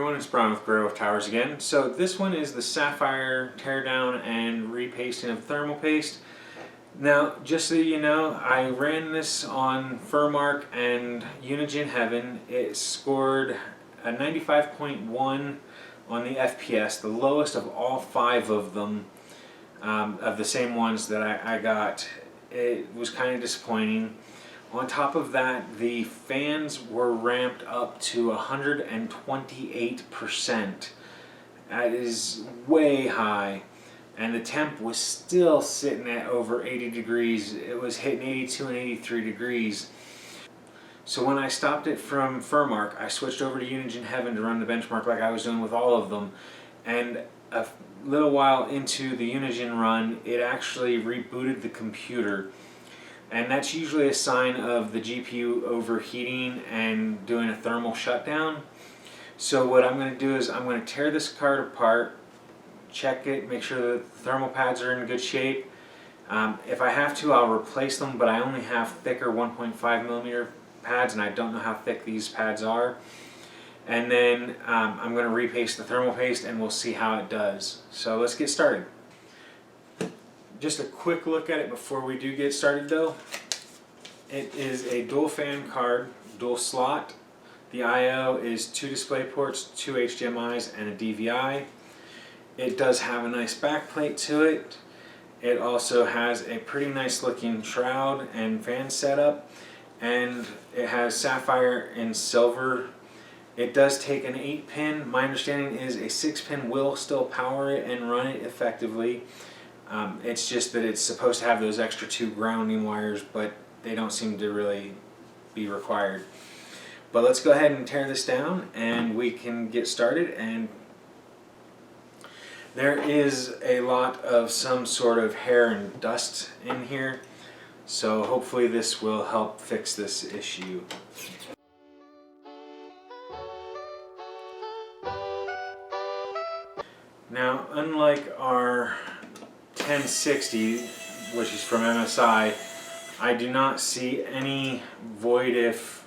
everyone, it's Brian with GreyWolf Towers again. So this one is the Sapphire Teardown and repasting of thermal paste. Now, just so you know, I ran this on Furmark and Unigen Heaven. It scored a 95.1 on the FPS, the lowest of all 5 of them, of the same ones that I got. It was kind of disappointing. On top of that, the fans were ramped up to 128%. That is way high. And the temp was still sitting at over 80 degrees. It was hitting 82 and 83 degrees. So when I stopped it from Furmark, I switched over to Unigen Heaven to run the benchmark like I was doing with all of them. And a little while into the Unigen run, it actually rebooted the computer. And that's usually a sign of the GPU overheating and doing a thermal shutdown. So what I'm going to do is I'm going to tear this card apart, check it, make sure the thermal pads are in good shape. If I have to, I'll replace them, but I only have thicker 1.5mm pads and I don't know how thick these pads are. And then I'm going to repaste the thermal paste and we'll see how it does. So let's get started. Just a quick look at it before we do get started though. It is a dual fan card, dual slot. The I/O is 2 display ports, 2 HDMIs, and a DVI. It does have a nice backplate to it. It also has a pretty nice looking shroud and fan setup, and it has sapphire and silver. It does take an 8-pin. My understanding is a 6-pin will still power it and run it effectively. It's just that it's supposed to have those extra 2 grounding wires, but they don't seem to really be required. But let's go ahead and tear this down and we can get started. And there is a lot of some sort of hair and dust in here, so hopefully this will help fix this issue. Now, unlike our 1060, which is from MSI, I do not see any void if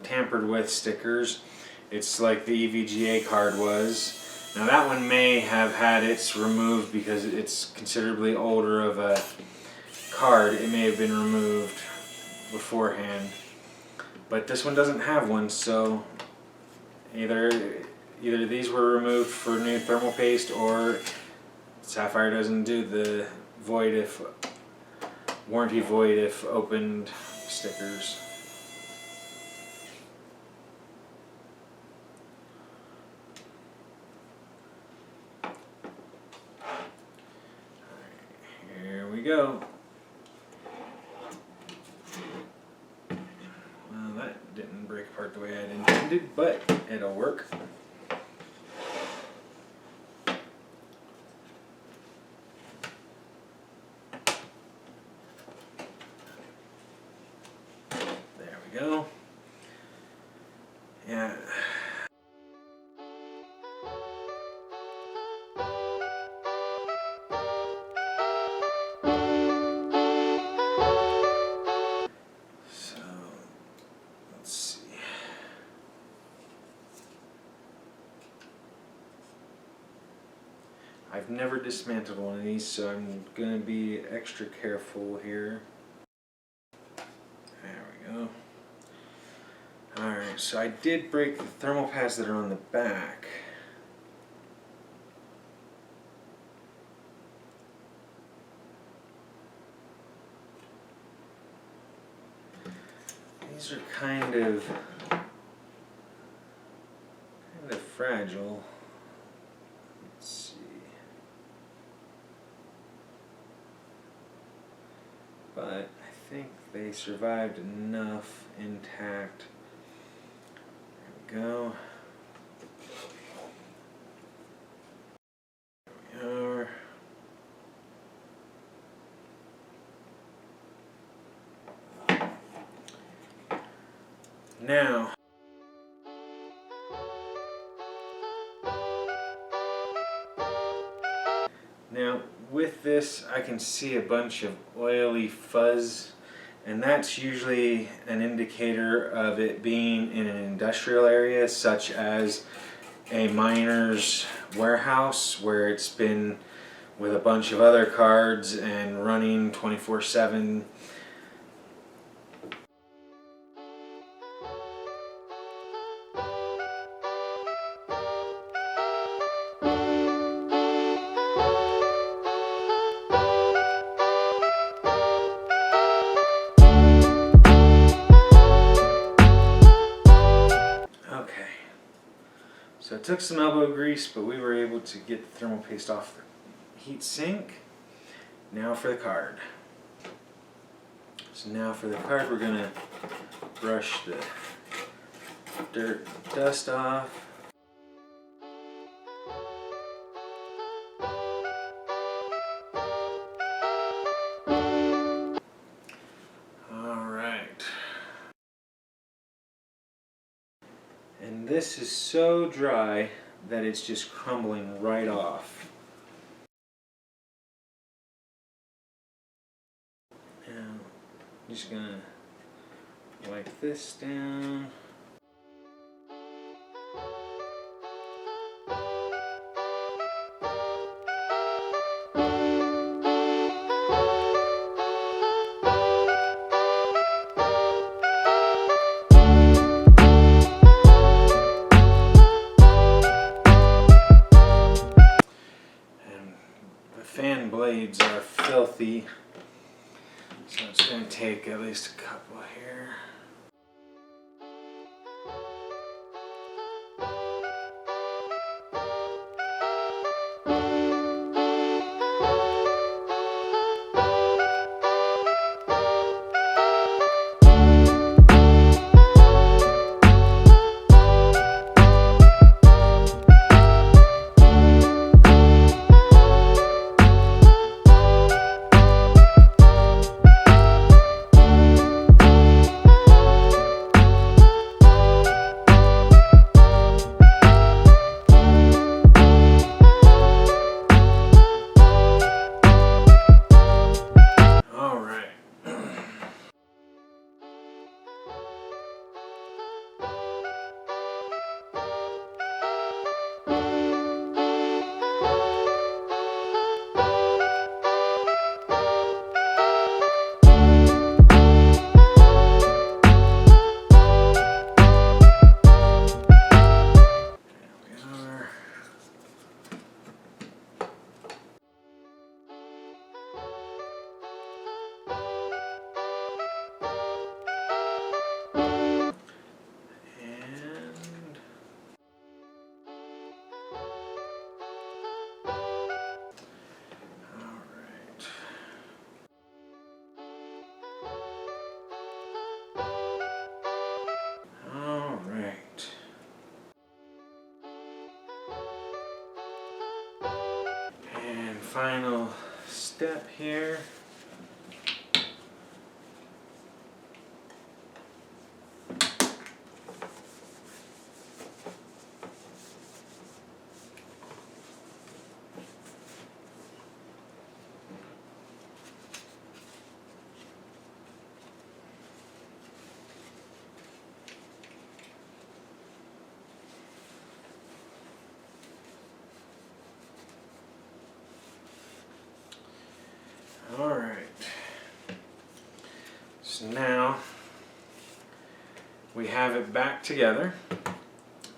tampered with stickers. It's like the EVGA card was. Now that one may have had its removed because it's considerably older of a card. It may have been removed beforehand. But this one doesn't have one, so either these were removed for new thermal paste or Sapphire doesn't do the void if warranty void if opened stickers. Alright, here we go. Well, that didn't break apart the way I intended, but it'll work. Go. Yeah. So, let's see. I've never dismantled one of these, so I'm going to be extra careful here. There we go. Alright, so I did break the thermal pads that are on the back. These are kind of fragile. Let's see. But I think they survived enough intact. Go. There we are. Now, with this I can see a bunch of oily fuzz, and that's usually an indicator of it being in an industrial area such as a miner's warehouse where it's been with a bunch of other cards and running 24/7. Okay, so it took some elbow grease, but we were able to get the thermal paste off the heat sink. Now for the card. So now for the card, we're gonna brush the dirt and dust off. All right. And this is so dry that it's just crumbling right off. Now, I'm just gonna wipe this down. Fan blades are filthy, so it's going to take at least a couple here. Final step here. All right, so now we have it back together.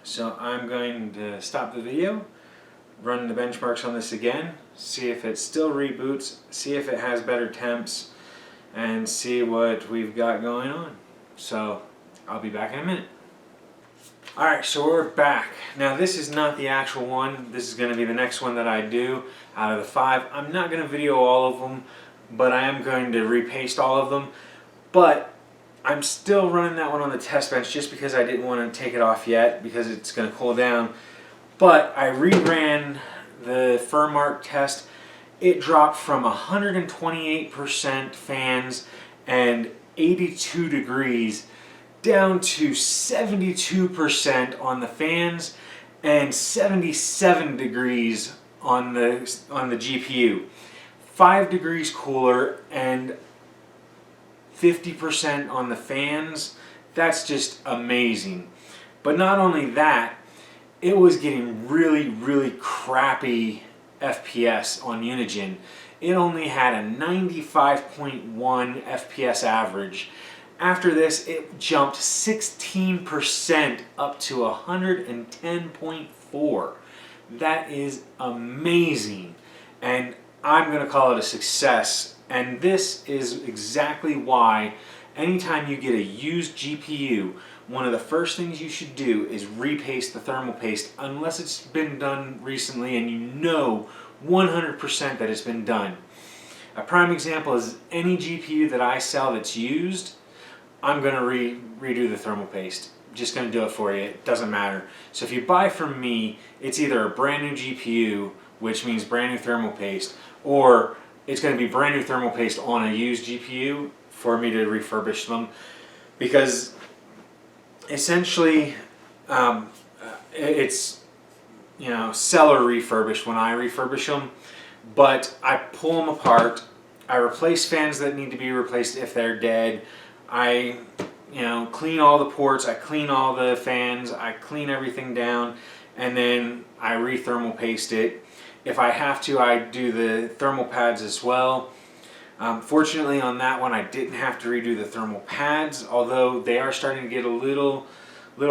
So I'm going to stop the video, run the benchmarks on this again, see if it still reboots, see if it has better temps, and see what we've got going on. So I'll be back in a minute. Alright, so we're back. Now this is not the actual one. This is going to be the next one that I do out of the 5. I'm not going to video all of them, but I am going to repaste all of them. But I'm still running that one on the test bench just because I didn't want to take it off yet because it's going to cool down. But I reran the Furmark test. It dropped from 128% fans and 82 degrees down to 72% on the fans and 77 degrees on the GPU. 5 degrees cooler and 50% on the fans. That's just amazing. But not only that, it was getting really, really crappy FPS on Unigen. It only had a 95.1 FPS average. After this, it jumped 16% up to 110.4. That is amazing. And I'm going to call it a success. And this is exactly why anytime you get a used GPU, one of the first things you should do is repaste the thermal paste, unless it's been done recently and you know 100% that it's been done. A prime example is any GPU that I sell that's used, I'm going to redo the thermal paste. Just going to do it for you. It doesn't matter. So if you buy from me, it's either a brand new GPU, which means brand new thermal paste, or it's going to be brand new thermal paste on a used GPU for me to refurbish them, because essentially it's, you know, seller refurbished when I refurbish them, but I pull them apart, I replace fans that need to be replaced if they're dead, I, you know, clean all the ports, I clean all the fans, I clean everything down, and then I re-thermal paste it. If I have to, I do the thermal pads as well. Fortunately on that one I didn't have to redo the thermal pads, although they are starting to get a little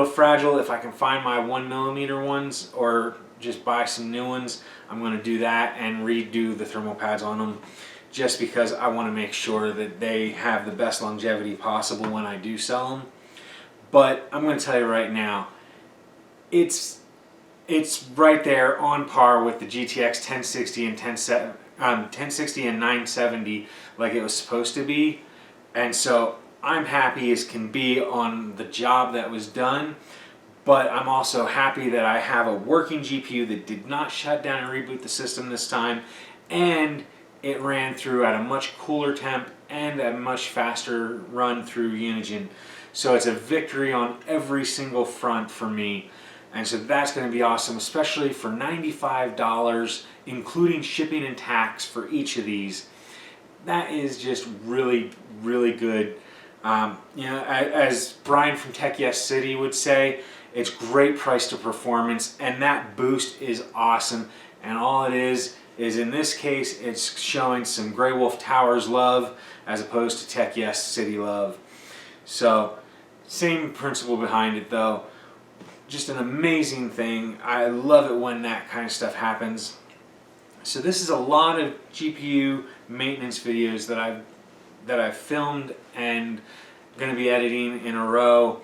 fragile. If I can find my 1mm ones or just buy some new ones, I'm going to do that and redo the thermal pads on them, just because I want to make sure that they have the best longevity possible when I do sell them. But I'm going to tell you right now, it's right there on par with the GTX 1060 and 1060 and 970 like it was supposed to be. And so I'm happy as can be on the job that was done, but I'm also happy that I have a working GPU that did not shut down and reboot the system this time, and it ran through at a much cooler temp and a much faster run through Unigen. So it's a victory on every single front for me. And so that's going to be awesome, especially for $95, including shipping and tax for each of these. That is just really, really good. You know, as Brian from Tech Yes City would say, it's great price to performance, and that boost is awesome. And all it is in this case, it's showing some GreyWolf Towers love as opposed to Tech Yes City love. So, same principle behind it though. Just an amazing thing. I love it when that kind of stuff happens. So this is a lot of GPU maintenance videos that I've filmed and going to be editing in a row.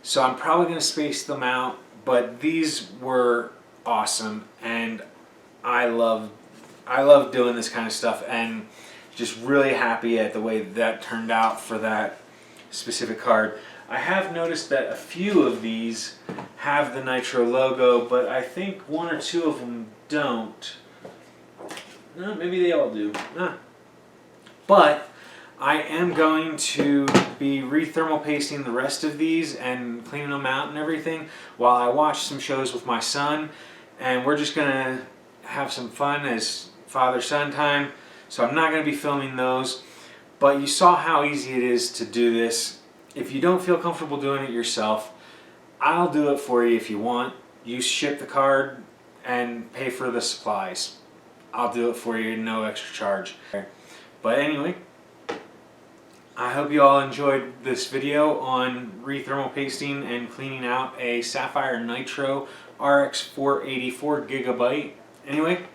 So I'm probably going to space them out, but these were awesome, and I love doing this kind of stuff, and just really happy at the way that turned out for that specific card. I have noticed that a few of these have the Nitro logo, but I think one or two of them don't. No, maybe they all do. But I am going to be re-thermal pasting the rest of these and cleaning them out and everything while I watch some shows with my son, and we're just going to have some fun as father-son time. So I'm not going to be filming those, but you saw how easy it is to do this. If you don't feel comfortable doing it yourself, I'll do it for you if you want. You ship the card and pay for the supplies. I'll do it for you, no extra charge. But anyway, I hope you all enjoyed this video on re-thermal pasting and cleaning out a Sapphire Nitro RX 484 GB. Anyway,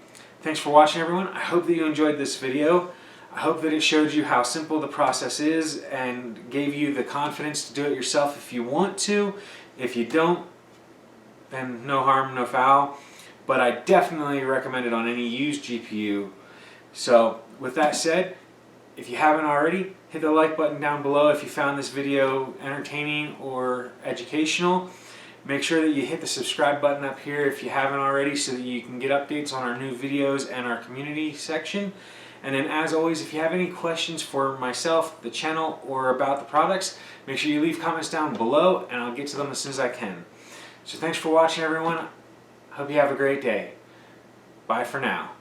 thanks for watching everyone. I hope that you enjoyed this video. I hope that it showed you how simple the process is and gave you the confidence to do it yourself if you want to. If you don't, then no harm, no foul. But I definitely recommend it on any used GPU. So with that said, if you haven't already, hit the like button down below if you found this video entertaining or educational. Make sure that you hit the subscribe button up here if you haven't already, so that you can get updates on our new videos and our community section. And then as always, if you have any questions for myself, the channel, or about the products, make sure you leave comments down below and I'll get to them as soon as I can. So thanks for watching everyone. Hope you have a great day. Bye for now.